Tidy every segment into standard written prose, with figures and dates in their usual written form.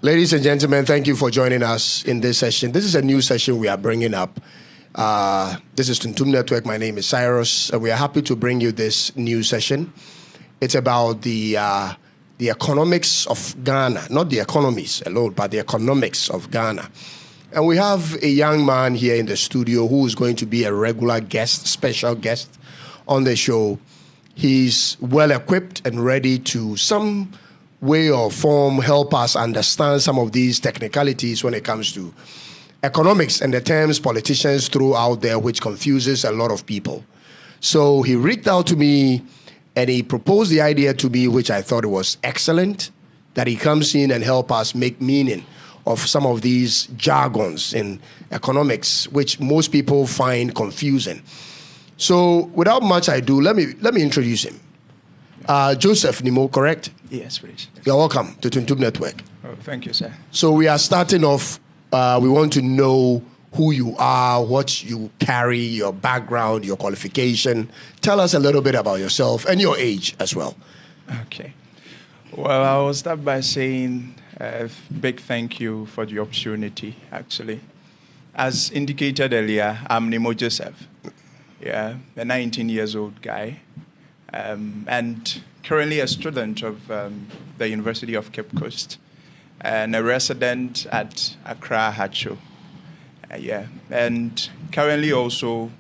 Ladies and gentlemen, thank you for joining us in this session. This is a new session we are bringing up. This is Tuntum Network. My name is Cyrus. We are happy to bring you this new session. It's about the economics of Ghana, not the economies alone, but the economics of Ghana. And we have a young man here in the studio who is going to be a regular guest, special guest on the show. He's well equipped and ready to some way or form help us understand some of these technicalities when it comes to economics and the terms politicians throw out there, which confuses a lot of people. So he reached out to me and he proposed the idea to me, which I thought was excellent, that he comes in and help us make meaning of some of these jargons in economics, which most people find confusing. So without much ado, let me introduce him. Joseph Nimo, correct? Yes, please. You're welcome to Tuntum Network. Oh, thank you, sir. So we are starting off, we want to know who you are, what you carry, your background, your qualification. Tell us a little bit about yourself and your age as well. Okay. Well, I will start by saying a big thank you for the opportunity, actually. As indicated earlier, I'm Nimo Joseph. Yeah, a 19 years old guy. And currently a student of the University of Cape Coast and a resident at Accra, Hacho. And currently also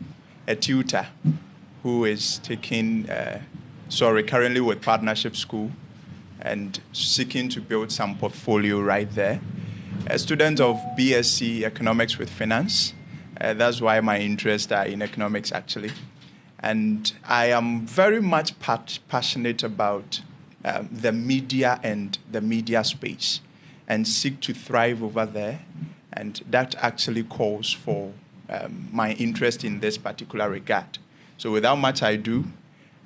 a tutor who is currently with Partnership School and seeking to build some portfolio right there. A student of BSc Economics with Finance. That's why my interests are in economics, actually. And I am very much passionate about the media and the media space and seek to thrive over there. And that actually calls for my interest in this particular regard. So without much ado,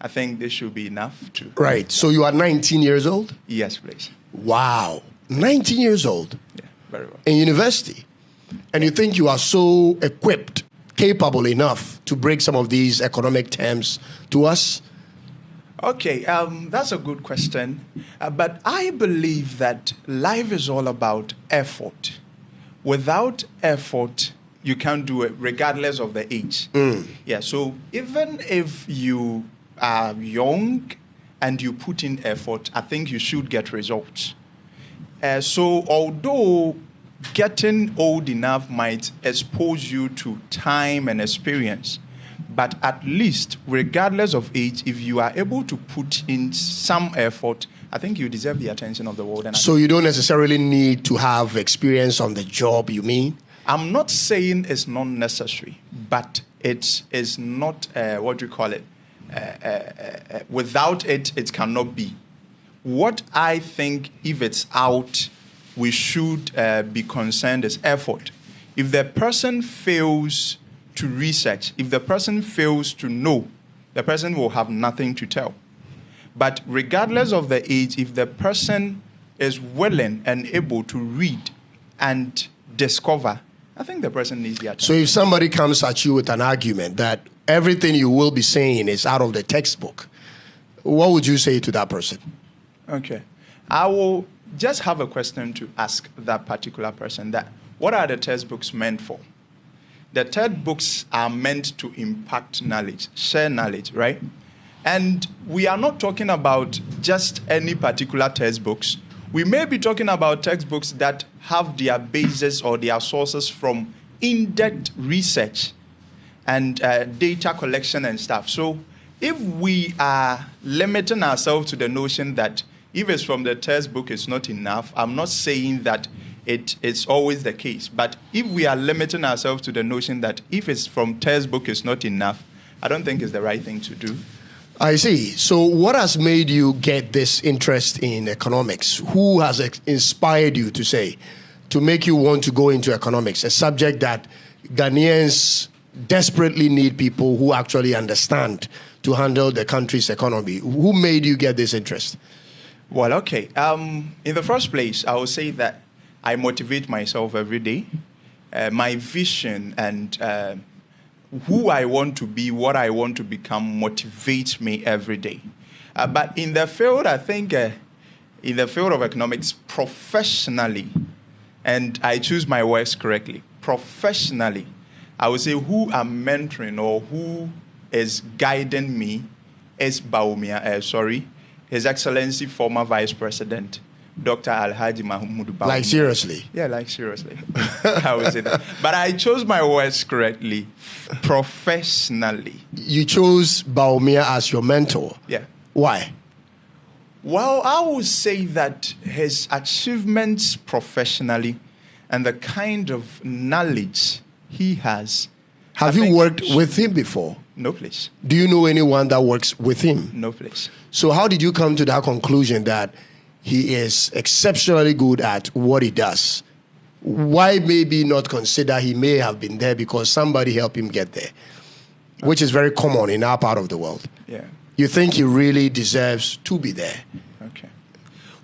I think this should be enough to... Right. So you are 19 years old? Yes, please. Wow. 19 years old? Yeah, very well. In university? And you think you are so equipped, capable enough to break some of these economic terms to us? Okay, that's a good question. But I believe that life is all about effort. Without effort, you can't do it regardless of the age. Yeah, so even if you are young and you put in effort, I think you should get results. So although getting old enough might expose you to time and experience, but at least, regardless of age, if you are able to put in some effort, I think you deserve the attention of the world. And so you don't necessarily need to have experience on the job, you mean? I'm not saying it's not necessary, but it is not, without it, it cannot be. What I think, if it's out, we should be concerned is effort. If the person fails to research, if the person fails to know, the person will have nothing to tell. But regardless of the age, if the person is willing and able to read and discover, I think the person needs the attention. So if somebody comes at you with an argument that everything you will be saying is out of the textbook, what would you say to that person? Okay. I will just have a question to ask that particular person, that what are the textbooks meant for? The textbooks are meant to impact knowledge, share knowledge, right? And we are not talking about just any particular textbooks. We may be talking about textbooks that have their basis or their sources from in-depth research and data collection and stuff. So if we are limiting ourselves to the notion that if it's from the textbook, it's not enough, I'm not saying that it's always the case. But if we are limiting ourselves to the notion that if it's from textbook, it's not enough, I don't think it's the right thing to do. I see. So what has made you get this interest in economics? Who has inspired you to make you want to go into economics, a subject that Ghanaians desperately need people who actually understand to handle the country's economy? Who made you get this interest? Well, okay. In the first place, I will say that I motivate myself every day. My vision and who I want to be, what I want to become motivates me every day. But in the field, I think, in the field of economics, professionally, and I choose my words correctly. Professionally, I would say who I'm mentoring or who is guiding me is His Excellency former Vice President, Dr. Alhaji Mahmoud Bawumia. Like seriously? Yeah, like seriously. I would say that. But I chose my words correctly. Professionally. You chose Bawumia as your mentor? Yeah. Why? Well, I would say that his achievements professionally and the kind of knowledge he has. Have you worked with him before? No, please. Do you know anyone that works with him? No, please. So how did you come to that conclusion that he is exceptionally good at what he does? Why maybe not consider he may have been there because somebody helped him get there, which is very common in our part of the world. Yeah. You think he really deserves to be there? Okay.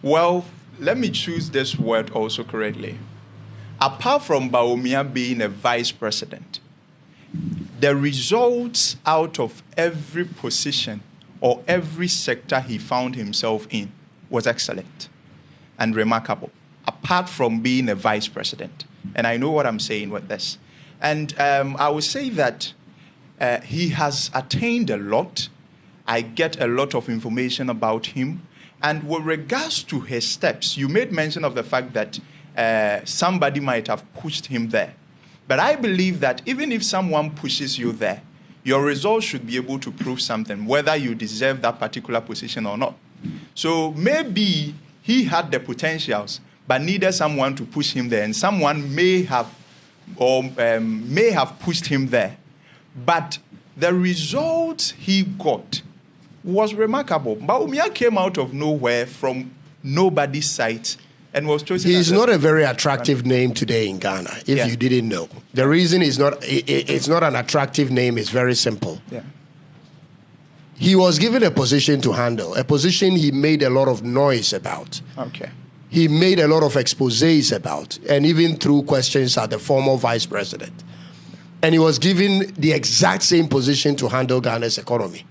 Well, let me choose this word also correctly. Apart from Bawumia being a vice president, the results out of every position or every sector he found himself in was excellent and remarkable, apart from being a vice president. And I know what I'm saying with this. And I would say that he has attained a lot. I get a lot of information about him. And with regards to his steps, you made mention of the fact that somebody might have pushed him there. But I believe that even if someone pushes you there, your results should be able to prove something, whether you deserve that particular position or not. So maybe he had the potentials, but needed someone to push him there, and someone may have pushed him there. But the results he got was remarkable. Bawumia came out of nowhere from nobody's sight and was chosen. He's not a very attractive name today in Ghana, if you didn't know. The reason it's not an attractive name is very simple. Yeah. He was given a position to handle, a position he made a lot of noise about. Okay. He made a lot of exposés about, and even threw questions at the former vice president. And he was given the exact same position to handle Ghana's economy.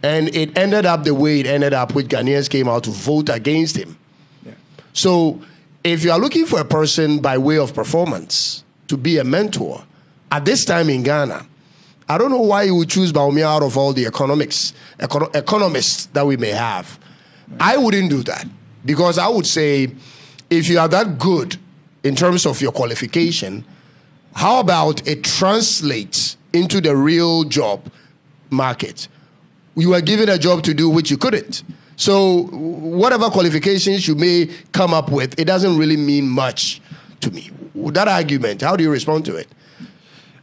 And it ended up the way it ended up, which Ghanaians came out to vote against him. Yeah. So if you are looking for a person by way of performance to be a mentor, at this time in Ghana, I don't know why you would choose Bawumia out of all the economists that we may have. I wouldn't do that, because I would say if you are that good in terms of your qualification, how about it translates into the real job market? You were given a job to do which you couldn't. So whatever qualifications you may come up with, it doesn't really mean much to me. That argument, how do you respond to it?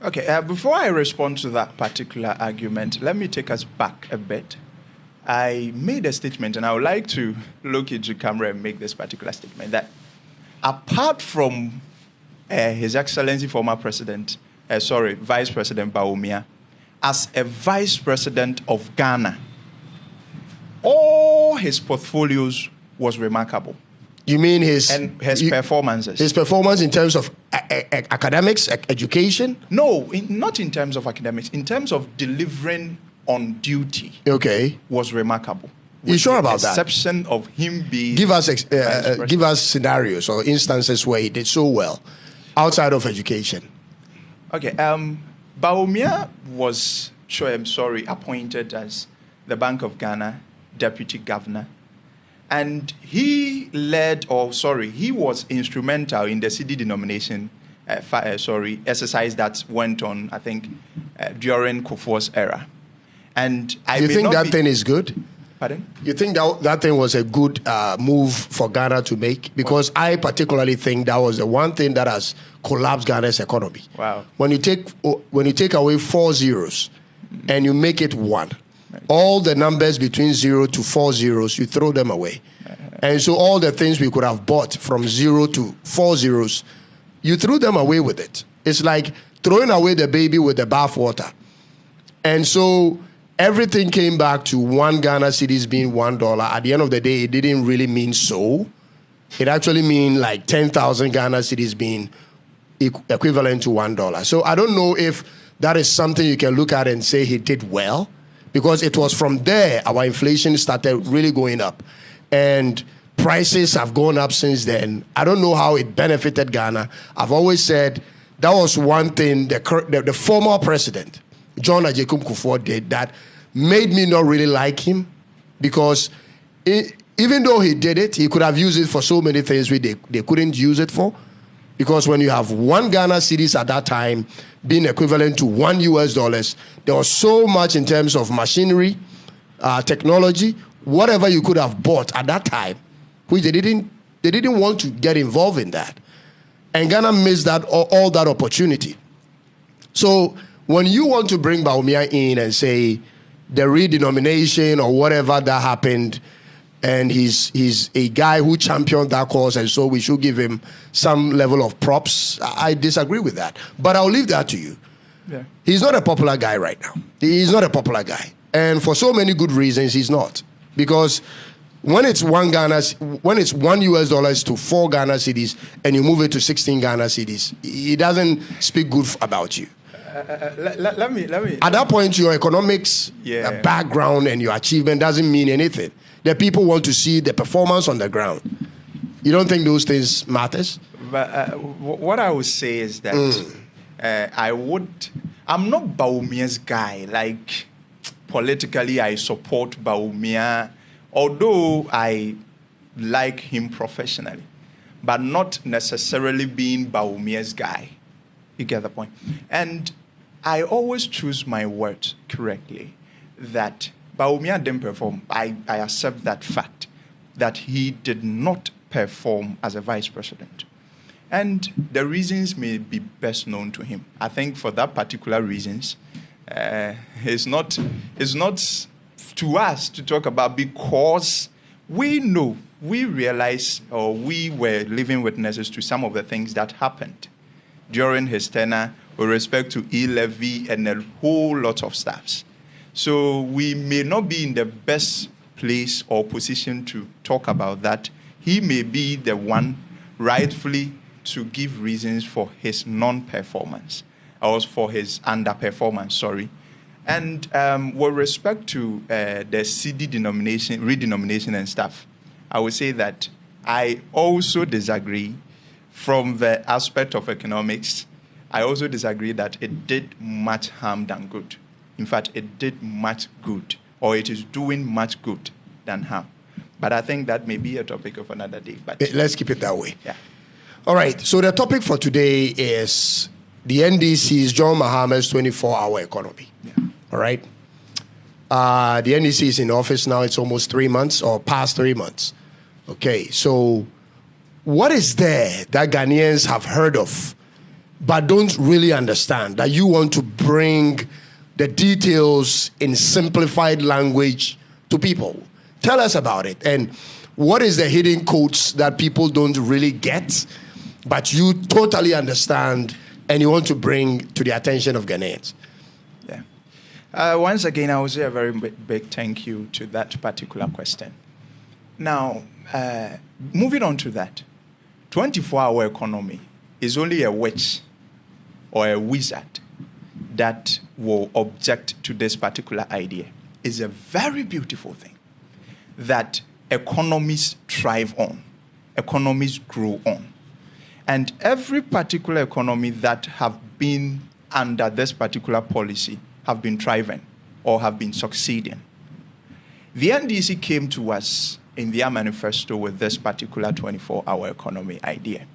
Okay, before I respond to that particular argument, let me take us back a bit. I made a statement, and I would like to look into camera and make this particular statement, that apart from His Excellency former Vice President Bawumia, as a Vice President of Ghana, all his portfolios was remarkable. You mean his performances? His performance in terms of academics, education? No, not in terms of academics. In terms of delivering on duty. Okay. Was remarkable. You sure about that? Exception of him being. Give us scenarios or instances where he did so well outside of education. Okay. Bawumia was appointed as the Bank of Ghana deputy governor. And he was instrumental in the CD denomination exercise that went on, I think, during Kufuor's era. And you think that thing is good? Pardon? You think that thing was a good move for Ghana to make? Because I particularly think that was the one thing that has collapsed Ghana's economy. Wow. When you take away 4 zeros and you make it 1, all the numbers between 0 to 4 zeros, you throw them away. And so all the things we could have bought from 0 to 4 zeros, you threw them away with it. It's like throwing away the baby with the bathwater. And so everything came back to 1 Ghana cedis being $1. At the end of the day, it didn't really mean so. It actually mean like 10,000 Ghana cedis being equivalent to $1. So I don't know if that is something you can look at and say he did well, because it was from there our inflation started really going up. And prices have gone up since then. I don't know how it benefited Ghana. I've always said that was one thing the former president, John Akufo-Addo, did that made me not really like him, because even though he did it, he could have used it for so many things they couldn't use it for. Because when you have one Ghana cedis at that time being equivalent to $1, there was so much in terms of machinery, technology, whatever you could have bought at that time, which they didn't want to get involved in that. And Ghana missed that all that opportunity. So when you want to bring Bawumia in and say the redenomination or whatever that happened, and he's a guy who championed that cause, and so we should give him some level of props, I disagree with that. But I'll leave that to you. Yeah. He's not a popular guy right now. He's not a popular guy. And for so many good reasons, he's not. Because when it's $1 to 4 Ghana cedis and you move it to 16 Ghana cedis, it doesn't speak good about you. Let me. At that point, your economics background and your achievement doesn't mean anything. The people want to see the performance on the ground. You don't think those things matters? But what I would say is that I'm not Bawumia's guy. Like, politically, I support Bawumia, although I like him professionally, but not necessarily being Bawumia's guy. You get the point? And I always choose my words correctly, that Bawumia didn't perform. I accept that fact, that he did not perform as a vice president. And the reasons may be best known to him. I think for that particular reasons, it's not to us to talk about, because we know, we realize, or we were living witnesses to some of the things that happened during his tenure with respect to e-levy and a whole lot of stuff. So we may not be in the best place or position to talk about that. He may be the one rightfully to give reasons for his non-performance, or for his underperformance, sorry. And with respect to the CD redenomination and stuff, I would say that I also disagree from the aspect of economics. I also disagree that it did much harm than good. In fact, it did much good, or it is doing much good than harm. But I think that may be a topic of another day. But let's keep it that way. Yeah. All right. So the topic for today is the NDC's John Mahama's 24-hour economy. Yeah. All right. The NDC is in office now. It's almost 3 months, or past 3 months. Okay. So what is there that Ghanaians have heard of but don't really understand, that you want to bring the details in simplified language to people? Tell us about it. And what is the hidden codes that people don't really get, but you totally understand and you want to bring to the attention of Ghanaians? Yeah. Once again, I will say a very big thank you to that particular question. Now, moving on to that, 24-hour economy is only a witch or a wizard that will object to this particular idea. It's a very beautiful thing that economies thrive on, economies grow on. And every particular economy that have been under this particular policy have been thriving or have been succeeding. The NDC came to us in their manifesto with this particular 24-hour economy idea.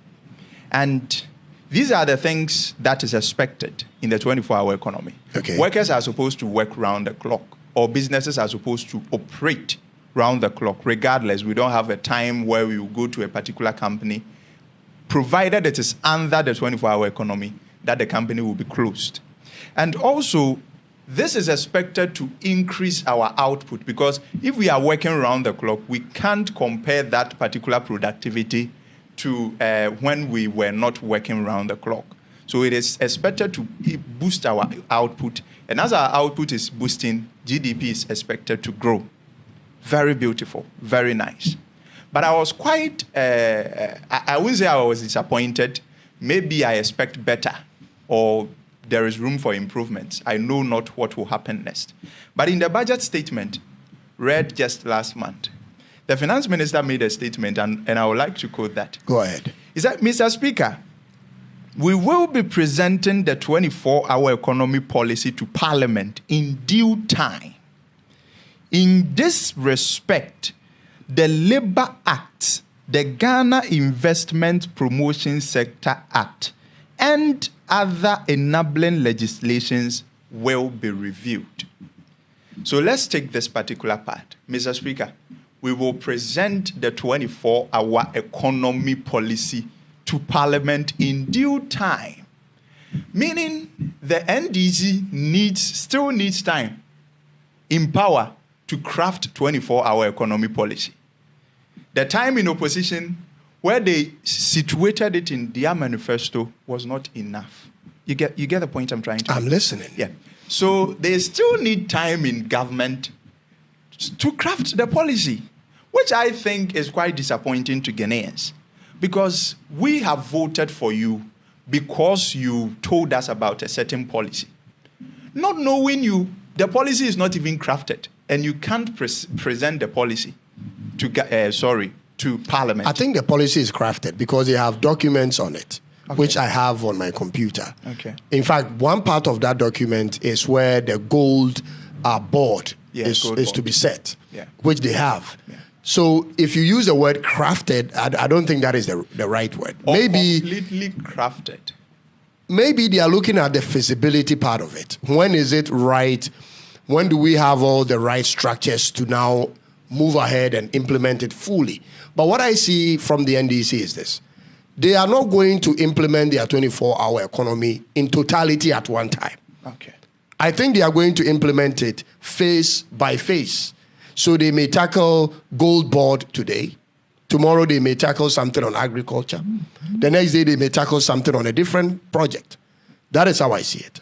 And these are the things that is expected in the 24-hour economy. Okay. Workers are supposed to work round the clock, or businesses are supposed to operate round the clock, regardless. We don't have a time where we will go to a particular company, provided it is under the 24-hour economy, that the company will be closed. And also, this is expected to increase our output, because if we are working around the clock, we can't compare that particular productivity to when we were not working around the clock. So it is expected to boost our output. And as our output is boosting, GDP is expected to grow. Very beautiful, very nice. But I was quite, I wouldn't say I was disappointed. Maybe I expect better, or there is room for improvements. I know not what will happen next. But in the budget statement, read just last month, The finance minister made a statement, and I would like to quote that. Go ahead. He said, Mr. Speaker, we will be presenting the 24-hour economy policy to Parliament in due time. In this respect, the Labour Act, the Ghana Investment Promotion Sector Act, and other enabling legislations will be reviewed. So let's take this particular part. Mr. Speaker, we will present the 24-hour economy policy to Parliament in due time, meaning the NDC still needs time in power to craft 24-hour economy policy. The time in opposition where they situated it in their manifesto was not enough. You get the point I'm trying to make? I'm listening. Yeah. So they still need time in government to craft the policy, which I think is quite disappointing to Ghanaians, because we have voted for you because you told us about a certain policy. Not knowing the policy is not even crafted, and you can't present the policy to Parliament. I think the policy is crafted because they have documents on it, which I have on my computer. Okay. In fact, one part of that document is where the gold board is to be set, which they have. Yeah. So if you use the word crafted, I don't think that is the right word. Or maybe completely crafted. Maybe they are looking at the feasibility part of it. When is it right? When do we have all the right structures to now move ahead and implement it fully? But what I see from the NDC is this. They are not going to implement their 24-hour economy in totality at one time. Okay. I think they are going to implement it phase by phase. So they may tackle gold board today. Tomorrow they may tackle something on agriculture. The next day they may tackle something on a different project. That is how I see it.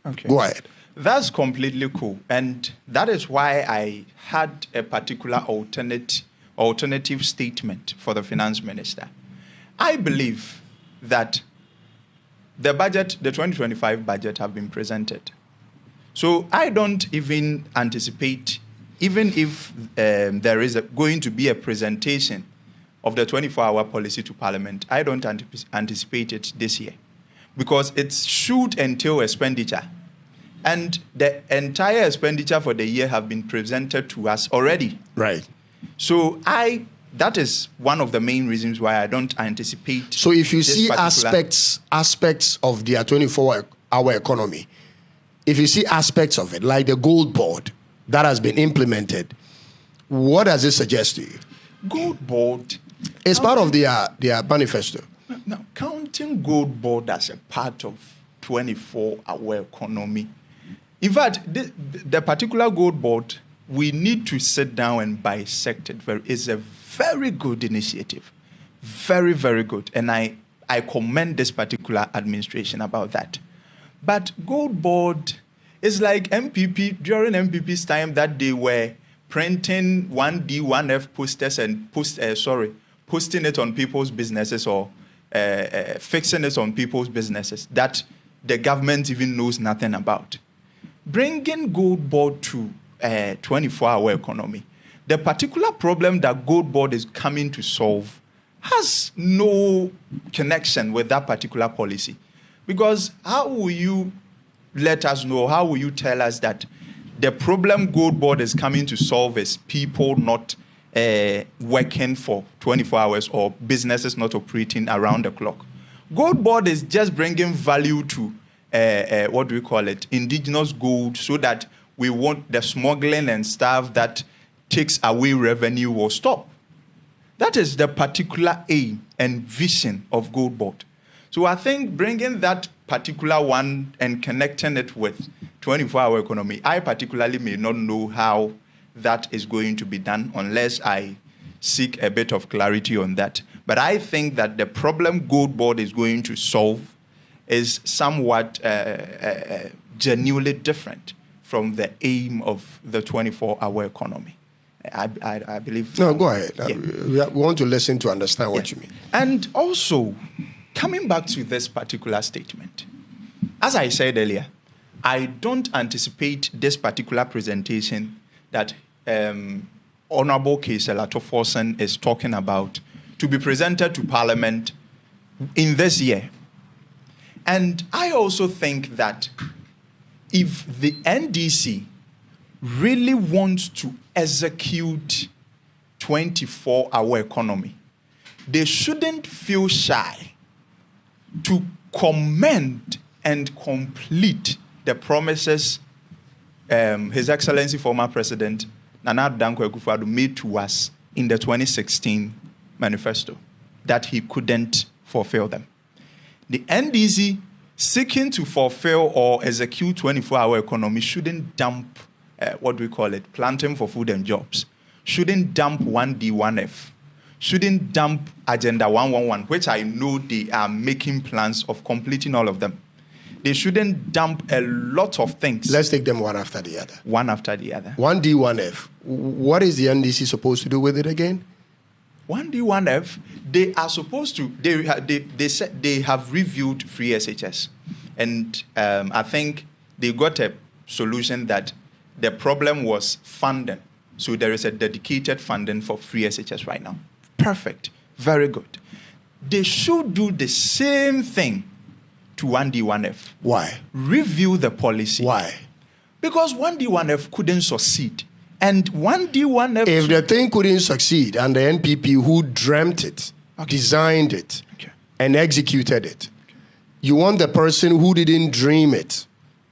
Okay. Go ahead. That's completely cool. And that is why I had a particular alternative statement for the finance minister. I believe that the 2025 budget have been presented. So I don't even anticipate, even if there is going to be a presentation of the 24-hour policy to Parliament, I don't anticipate it this year, because it should entail expenditure. And the entire expenditure for the year have been presented to us already. Right. So that is one of the main reasons why I don't anticipate. So if you see aspects of their 24-hour economy, if you see aspects of it, like the gold board that has been implemented, what does it suggest to you? Gold board. It's part of their manifesto. Now, counting gold board as a part of 24-hour economy. In fact, the particular gold board, we need to sit down and bisect it. It's a very good initiative. Very, very good. And I commend this particular administration about that. But gold board is like MPP, during MPP's time that they were printing 1D, 1F posters and posting it on people's businesses or fixing it on people's businesses that the government even knows nothing about. Bringing gold board to 24-hour economy, the particular problem that gold board is coming to solve has no connection with that particular policy. Because how will you let us know, how will you tell us that the problem gold board is coming to solve is people not working for 24 hours or businesses not operating around the clock? Gold board is just bringing value to, indigenous gold, so that we want the smuggling and stuff that takes away revenue will stop. That is the particular aim and vision of gold board. So I think bringing that particular one and connecting it with 24-hour economy, I particularly may not know how that is going to be done unless I seek a bit of clarity on that. But I think that the problem gold board is going to solve is somewhat genuinely different from the aim of the 24-hour economy. I believe. No, go ahead. We want to listen to understand what you mean. And also, coming back to this particular statement, as I said earlier, I don't anticipate this particular presentation that Honorable Case Elato-Forson is talking about to be presented to Parliament in this year. And I also think that if the NDC really wants to execute 24-hour economy, they shouldn't feel shy to commend and complete the promises His Excellency former President Nana Addo Akufo-Addo made to us in the 2016 manifesto, that he couldn't fulfill them. The NDC seeking to fulfill or execute 24-hour economy shouldn't dump, planting for food and jobs, shouldn't dump 1D, 1F, shouldn't dump Agenda 111, which I know they are making plans of completing all of them. They shouldn't dump a lot of things. Let's take them one after the other. One after the other. 1D, 1F. What is the NDC supposed to do with it again? 1D, 1F, they are supposed to, they said they have reviewed free SHS. And I think they got a solution that the problem was funding. So there is a dedicated funding for free SHS right now. Perfect. Very good. They should do the same thing to 1D, 1F. Why? Review the policy. Why? Because 1D, 1F couldn't succeed. And 1D, 1F... If the thing couldn't succeed and the NPP who dreamt it, designed it, and executed it, you want the person who didn't dream it,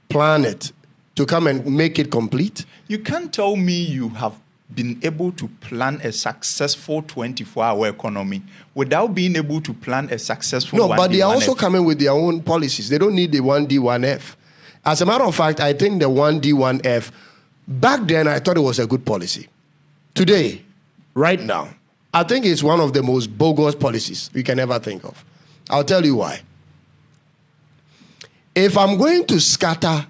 plan it, to come and make it complete? You can't tell me you have been able to plan a successful 24-hour economy without being able to plan a successful 1D, 1F. No, but they are also coming with their own policies. They don't need the 1D, 1F. As a matter of fact, I think the 1D, 1F, back then I thought it was a good policy. Today, right now, I think it's one of the most bogus policies we can ever think of. I'll tell you why. If I'm going to scatter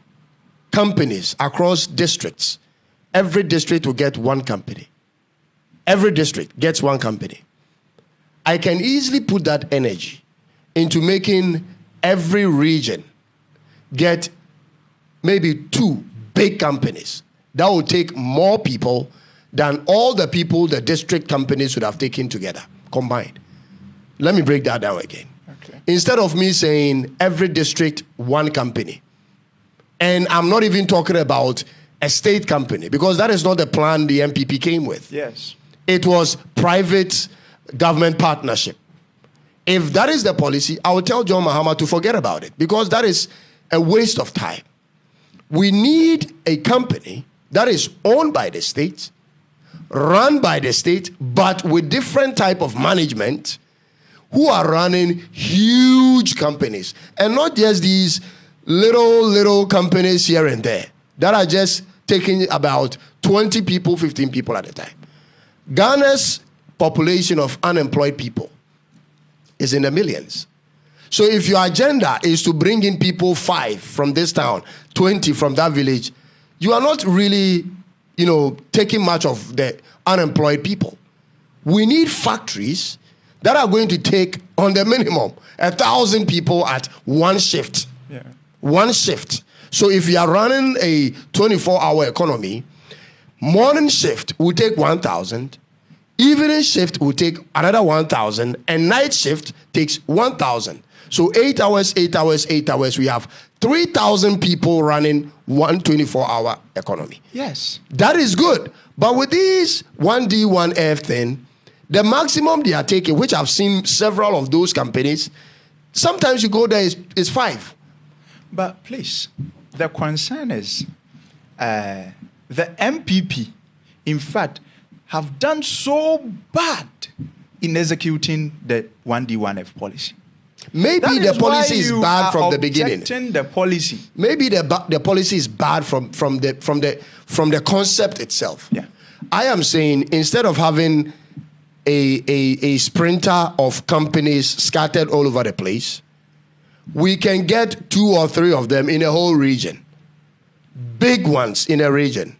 companies across districts, every district will get one company. Every district gets one company. I can easily put that energy into making every region get maybe 2 big companies. That will take more people than all the people the district companies would have taken together, combined. Let me break that down again. Okay. Instead of me saying every district, one company, and I'm not even talking about a state company, because that is not the plan the MPP came with. Yes. It was private government partnership. If that is the policy, I will tell John Mahama to forget about it, because that is a waste of time. We need a company that is owned by the state, run by the state, but with different type of management who are running huge companies, and not just these little companies here and there that are just taking about 20 people, 15 people at a time. Ghana's population of unemployed people is in the millions. So if your agenda is to bring in people 5 from this town, 20 from that village, you are not really, taking much of the unemployed people. We need factories that are going to take, on the minimum, 1,000 people at one shift. Yeah. One shift. So if you are running a 24-hour economy, morning shift will take 1,000, evening shift will take another 1,000, and night shift takes 1,000. So 8 hours, 8 hours, 8 hours, we have 3,000 people running one 24-hour economy. Yes. That is good. But with these 1D, 1F thing, the maximum they are taking, which I've seen several of those companies, sometimes you go there, is 5. But please, the concern is the MPP, in fact, have done so bad in executing the 1D, 1F policy. Maybe the policy is bad from the beginning. The policy. Maybe the policy is bad from the concept itself. Yeah. I am saying, instead of having a sprinter of companies scattered all over the place, we can get 2 or 3 of them in a whole region. Big ones in a region.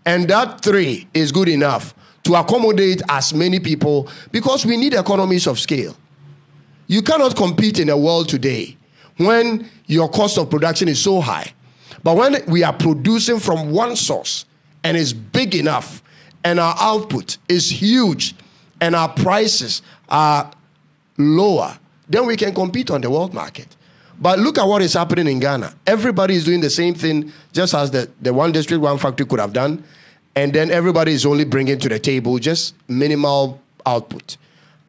And that 3 is good enough to accommodate as many people, because we need economies of scale. You cannot compete in a world today when your cost of production is so high. But when we are producing from one source and it's big enough and our output is huge and our prices are lower, then we can compete on the world market. But look at what is happening in Ghana. Everybody is doing the same thing, just as the one district, one factory could have done. And then everybody is only bringing to the table just minimal output.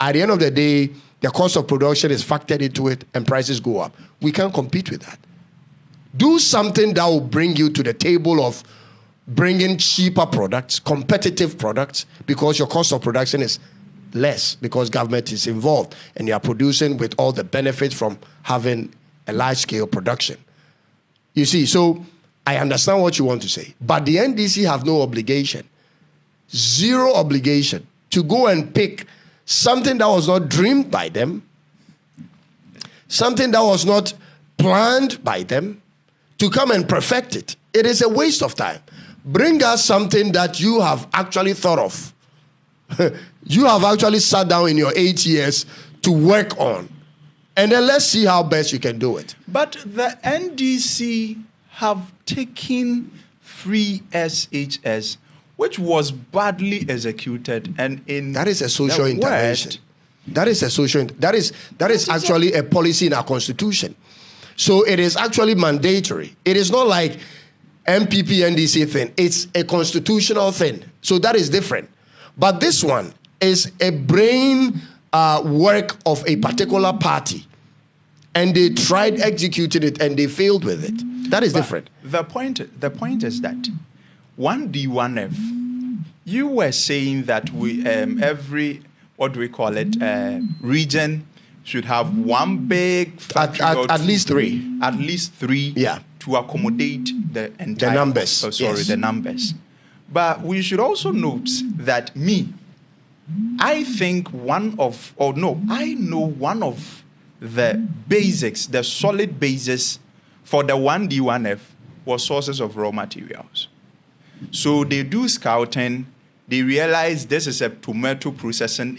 At the end of the day, the cost of production is factored into it and prices go up. We can't compete with that. Do something that will bring you to the table of bringing cheaper products, competitive products, because your cost of production is less because government is involved and you are producing with all the benefits from having a large-scale production. You see, so I understand what you want to say, but the NDC have no obligation, zero obligation to go and pick something that was not dreamed by them, something that was not planned by them, to come and perfect it. It is a waste of time. Bring us something that you have actually thought of. You have actually sat down in your 8 years to work on. And then let's see how best you can do it. But the NDC have taken free SHS, which was badly executed, and in that is a social intervention. That is actually a policy in our constitution. So it is actually mandatory. It is not like MPP NDC thing. It's a constitutional thing. So that is different. But this one is a brain work of a particular party. And they tried executing it and they failed with it. That is different. The point is that 1D, 1F, you were saying that we every, what do we call it, region should have one big factory at least three. At least three, yeah, to accommodate the entire the numbers. The numbers. But we should also note that I know one of the basics, the solid basis for the 1D, 1F was sources of raw materials. So they do scouting. They realize this is a tomato production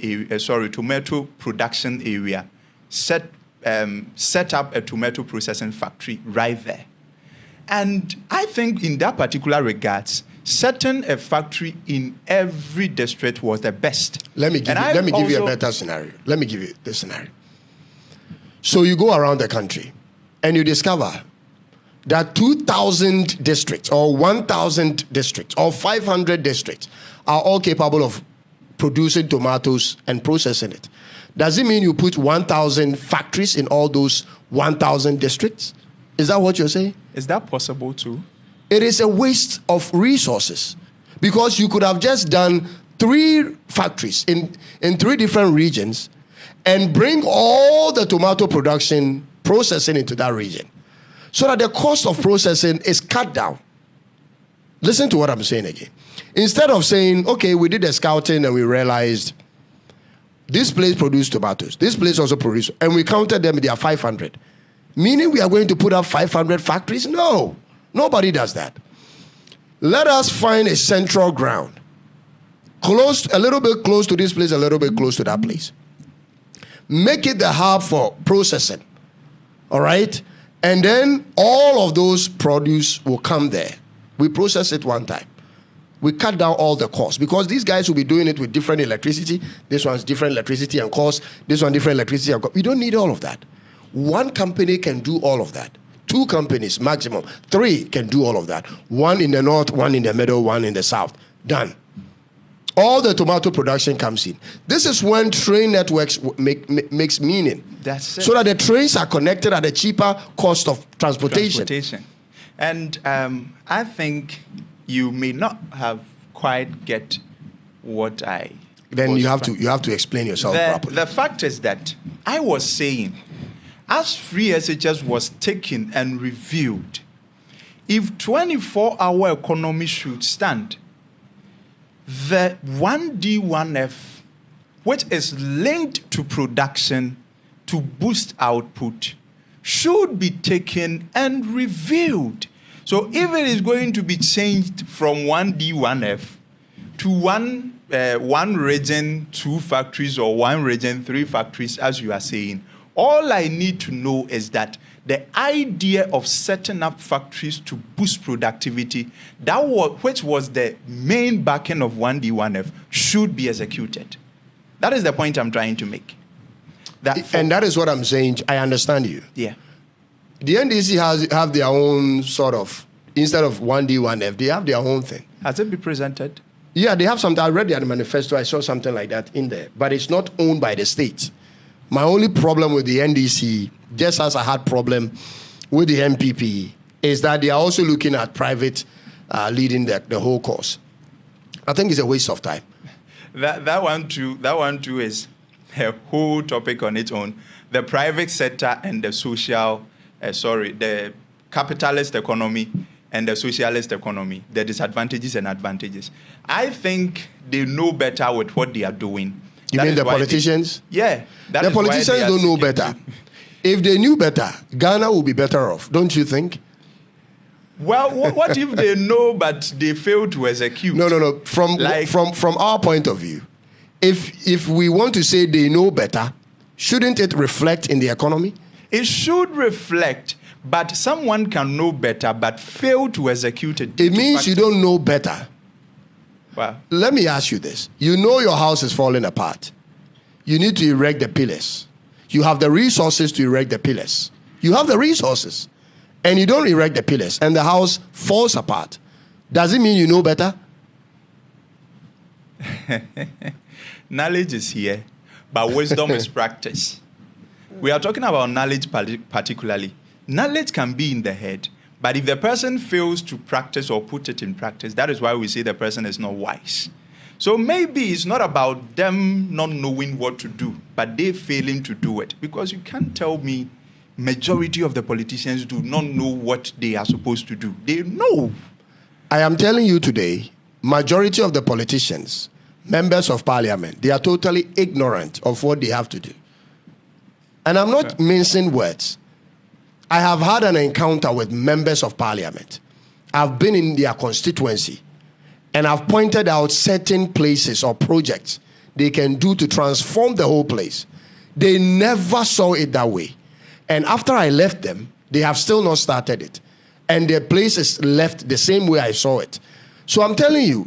area. Set up a tomato processing factory right there. And I think in that particular regards, setting a factory in every district was the best. Let me give you a better scenario. Let me give you this scenario. So you go around the country and you discover that 2,000 districts or 1,000 districts or 500 districts are all capable of producing tomatoes and processing it. Does it mean you put 1,000 factories in all those 1,000 districts? Is that what you're saying? Is that possible too? It is a waste of resources because you could have just done 3 factories in 3 different regions and bring all the tomato production processing into that region so that the cost of processing is cut down. Listen to what I'm saying again. Instead of saying, okay, we did the scouting and we realized this place produced tomatoes, this place also produced, and we counted them, there are 500. Meaning we are going to put up 500 factories? No, nobody does that. Let us find a central ground. A little bit close to this place, a little bit close to that place. Make it the hub for processing. All right? And then all of those produce will come there. We process it one time. We cut down all the costs because these guys will be doing it with different electricity. This one's different electricity and cost. This one different electricity and cost. We don't need all of that. One company can do all of that. 2 companies maximum. 3 can do all of that. 1 in the north, 1 in the middle, 1 in the south. Done. All the tomato production comes in. This is when train networks makes meaning. That's it. So that the trains are connected at a cheaper cost of transportation. And I think you may not have quite get what I. Then you have to explain yourself properly. The fact is that I was saying, as free SHS was taken and reviewed, if 24-hour economy should stand, the 1D, 1F, which is linked to production to boost output, should be taken and reviewed. So if it is going to be changed from 1D, 1F to one region, 2 factories, or one region, 3 factories, as you are saying, All I need to know is that the idea of setting up factories to boost productivity, which was the main backing of 1D1F, should be executed. That is the point I'm trying to make. And that is what I'm saying. I understand you. Yeah. The NDC have their own sort of, instead of 1D1F, they have their own thing. Has it been presented? Yeah, they have something. I read the manifesto. I saw something like that in there. But it's not owned by the state. My only problem with the NDC, just as I had problem with the MPP, is that they are also looking at private leading the whole course. I think it's a waste of time. That one too is a whole topic on its own. The private sector and the the capitalist economy and the socialist economy, the disadvantages and advantages. I think they know better with what they are doing. You mean the politicians? Yeah. The politicians don't know better. If they knew better, Ghana would be better off, don't you think? Well, what if they know but they fail to execute? No. From our point of view, if we want to say they know better, shouldn't it reflect in the economy? It should reflect, but someone can know better but fail to execute it. It means you don't know better. Wow. Let me ask you this. You know your house is falling apart. You need to erect the pillars. You have the resources to erect the pillars. You have the resources. And you don't erect the pillars and the house falls apart. Does it mean you know better? Knowledge is here, but wisdom is practice. We are talking about knowledge particularly. Knowledge can be in the head, but if the person fails to practice or put it in practice, that is why we say the person is not wise. So maybe it's not about them not knowing what to do, but they failing to do it. Because you can't tell me majority of the politicians do not know what they are supposed to do. They know. I am telling you today, majority of the politicians, members of parliament, they are totally ignorant of what they have to do. And I'm not mincing words. I have had an encounter with members of parliament. I've been in their constituency and I've pointed out certain places or projects they can do to transform the whole place. They never saw it that way. And after I left them, they have still not started it. And their place is left the same way I saw it. So I'm telling you,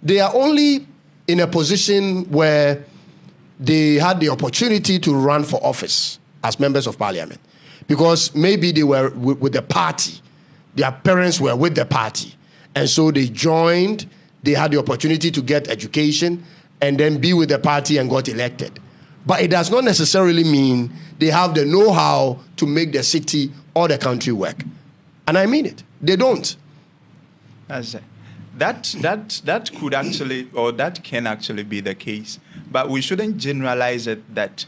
they are only in a position where they had the opportunity to run for office as members of parliament. Because maybe they were with the party. Their parents were with the party. And so they joined. They had the opportunity to get education and then be with the party and got elected. But it does not necessarily mean they have the know-how to make the city or the country work. And I mean it. They don't. That could actually, or that can actually be the case. But we shouldn't generalize it that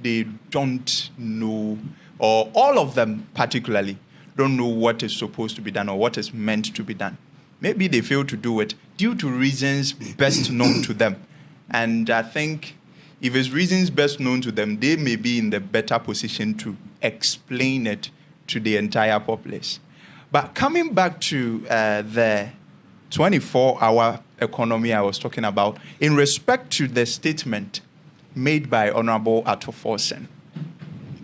they don't know, or all of them particularly don't know what is supposed to be done or what is meant to be done. Maybe they fail to do it due to reasons best known to them. And I think if it's reasons best known to them, they may be in the better position to explain it to the entire populace. But coming back to the 24-hour economy I was talking about, in respect to the statement made by Honorable Akufo-Addo,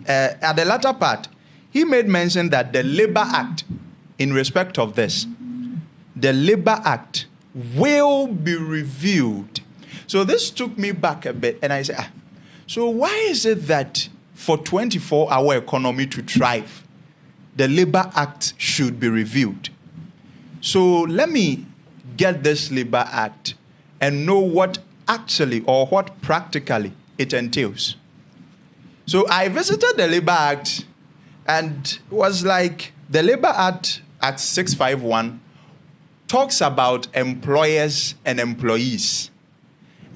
at the latter part, he made mention that the Labour Act, in respect of this, the Labour Act will be reviewed. So this took me back a bit, and I said, so why is it that for 24-hour economy to thrive, the Labour Act should be reviewed? So let me get this Labour Act and know what actually or what practically it entails. So I visited the Labour Act and was like, the Labour Act, Act 651, talks about employers and employees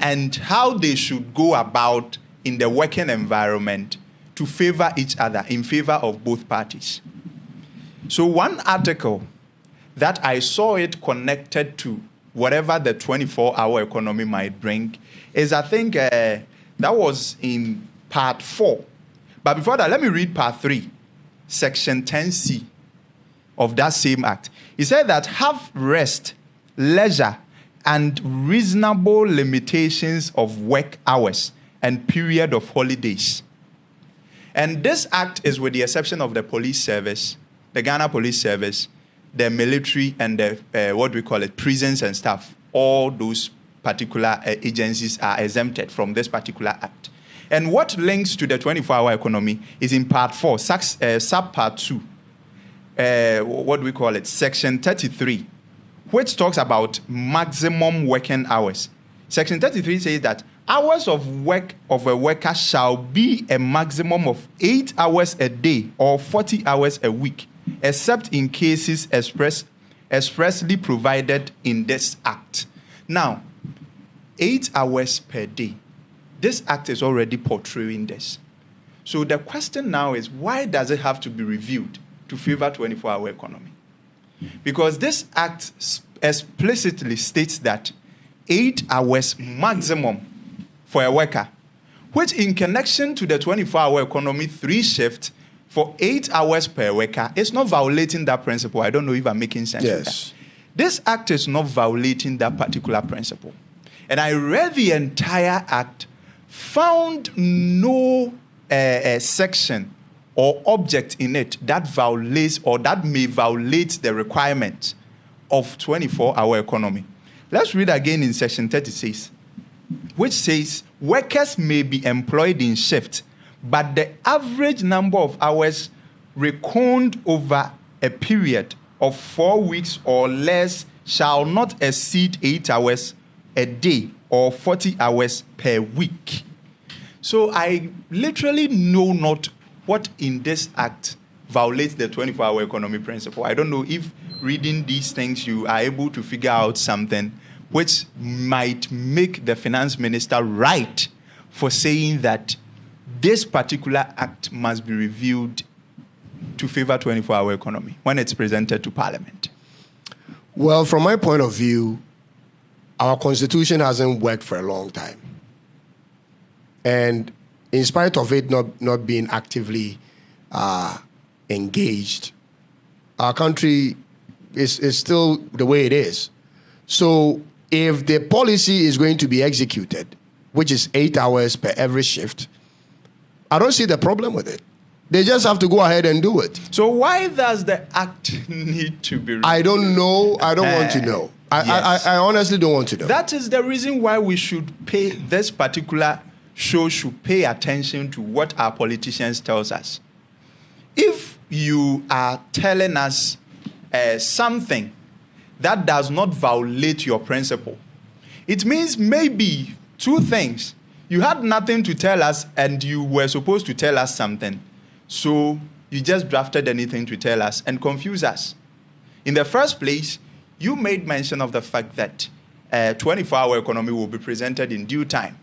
and how they should go about in the working environment to favor each other, in favor of both parties. So one article that I saw it connected to whatever the 24-hour economy might bring is, I think, that was in part 4. But before that, let me read part 3, section 10C of that same act. He said that have rest, leisure, and reasonable limitations of work hours and period of holidays. And this act is with the exception of the police service, the Ghana Police Service, the military, and the, prisons and stuff. All those particular agencies are exempted from this particular act. And what links to the 24-hour economy is in part 4, sub-part 2, section 33, which talks about maximum working hours. Section 33 says that hours of work of a worker shall be a maximum of 8 hours a day or 40 hours a week, except in cases expressly provided in this act. Now, 8 hours per day. This act is already portraying this. So the question now is, why does it have to be reviewed to favor 24-hour economy? Because this act explicitly states that 8 hours maximum for a worker, which in connection to the 24-hour economy 3 shift for 8 hours per worker is not violating that principle. I don't know if I'm making sense with that. This act is not violating that particular principle. And I read the entire act, found no section or object in it that violates or that may violate the requirement of 24-hour economy. Let's read again in section 36, which says workers may be employed in shift, but the average number of hours reckoned over a period of 4 weeks or less shall not exceed 8 hours a day or 40 hours per week. So I literally know not what in this act violates the 24-hour economy principle. I don't know if reading these things you are able to figure out something which might make the finance minister right for saying that this particular act must be reviewed to favor 24-hour economy when it's presented to Parliament. Well, from my point of view, our constitution hasn't worked for a long time. And in spite of it not being actively engaged, our country is still the way it is. So if the policy is going to be executed, which is 8 hours per every shift, I don't see the problem with it. They just have to go ahead and do it. So why does the act need to be reviewed? I don't know. I don't want to know. I honestly don't want to know. That is the reason why we should pay, this particular show should pay attention to what our politicians tells us. If you are telling us something that does not violate your principle, it means maybe 2 things. You had nothing to tell us and you were supposed to tell us something. So you just drafted anything to tell us and confuse us. In the first place, you made mention of the fact that 24-hour economy will be presented in due time,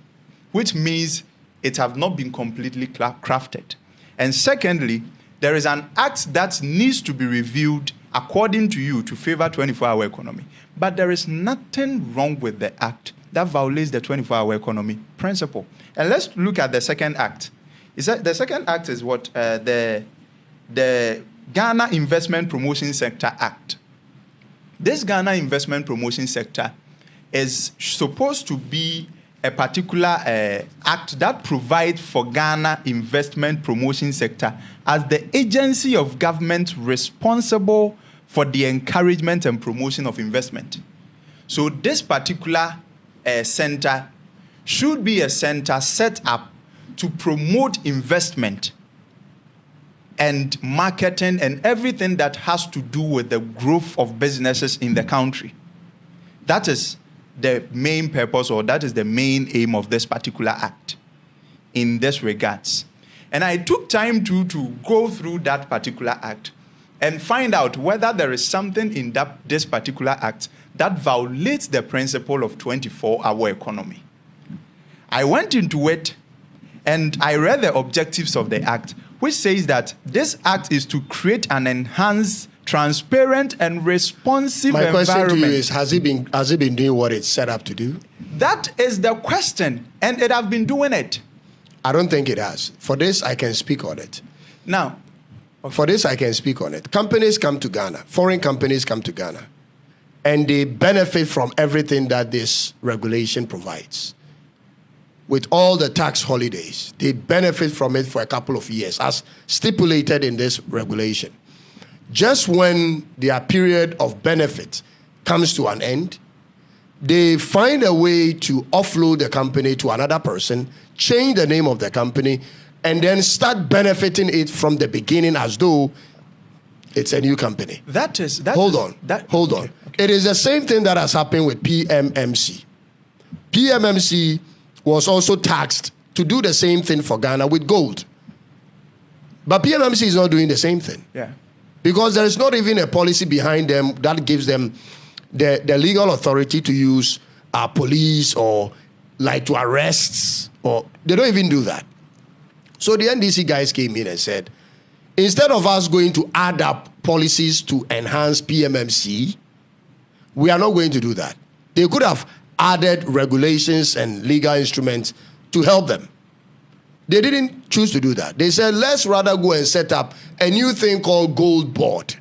which means it have not been completely crafted. And secondly, there is an act that needs to be reviewed according to you to favor 24-hour economy. But there is nothing wrong with the act that violates the 24-hour economy principle. And let's look at the second act. The second act is what? The Ghana Investment Promotion Sector Act. This Ghana Investment Promotion Sector is supposed to be a particular act that provides for Ghana Investment Promotion Sector as the agency of government responsible for the encouragement and promotion of investment. So this particular center should be a center set up to promote investment and marketing and everything that has to do with the growth of businesses in the country. That is the main purpose, or that is the main aim of this particular act in this regards. And I took time to go through that particular act and find out whether there is something in this particular act that violates the principle of 24-hour economy. I went into it and I read the objectives of the act, which says that this act is to create an enhanced, transparent, and responsive environment. My question to you is, has it been doing what it's set up to do? That is the question, and it has been doing it. I don't think it has. For this, I can speak on it. Now, for this, I can speak on it. Companies come to Ghana. Foreign companies come to Ghana. And they benefit from everything that this regulation provides. with all the tax holidays. They benefit from it for a couple of years, as stipulated in this regulation. Just when their period of benefit comes to an end, they find a way to offload the company to another person, change the name of the company, and then start benefiting it from the beginning as though it's a new company. Hold on. It is the same thing that has happened with PMMC. PMMC was also taxed to do the same thing for Ghana with gold. But PMMC is not doing the same thing. Yeah. Because there is not even a policy behind them that gives them the legal authority to use police or like to arrests, or they don't even do that. So the NDC guys came in and said, instead of us going to add up policies to enhance PMMC, we are not going to do that. They could have added regulations and legal instruments to help them. They didn't choose to do that. They said, let's rather go and set up a new thing called Gold Board,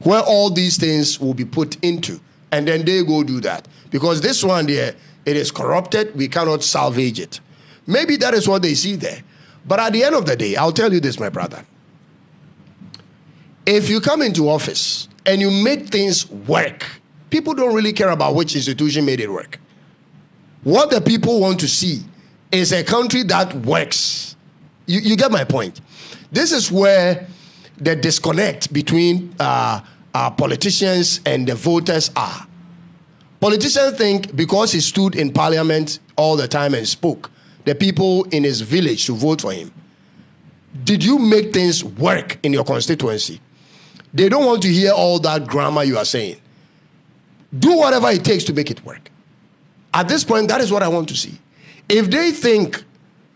where all these things will be put into, and then they go do that. Because this one there, it is corrupted, we cannot salvage it. Maybe that is what they see there. But at the end of the day, I'll tell you this, my brother. If you come into office and you make things work, people don't really care about which institution made it work. What the people want to see is a country that works. You get my point? This is where the disconnect between politicians and the voters are. Politicians think because he stood in parliament all the time and spoke, the people in his village should vote for him. Did you make things work in your constituency? They don't want to hear all that grammar you are saying. Do whatever it takes to make it work. At this point, that is what I want to see. If they think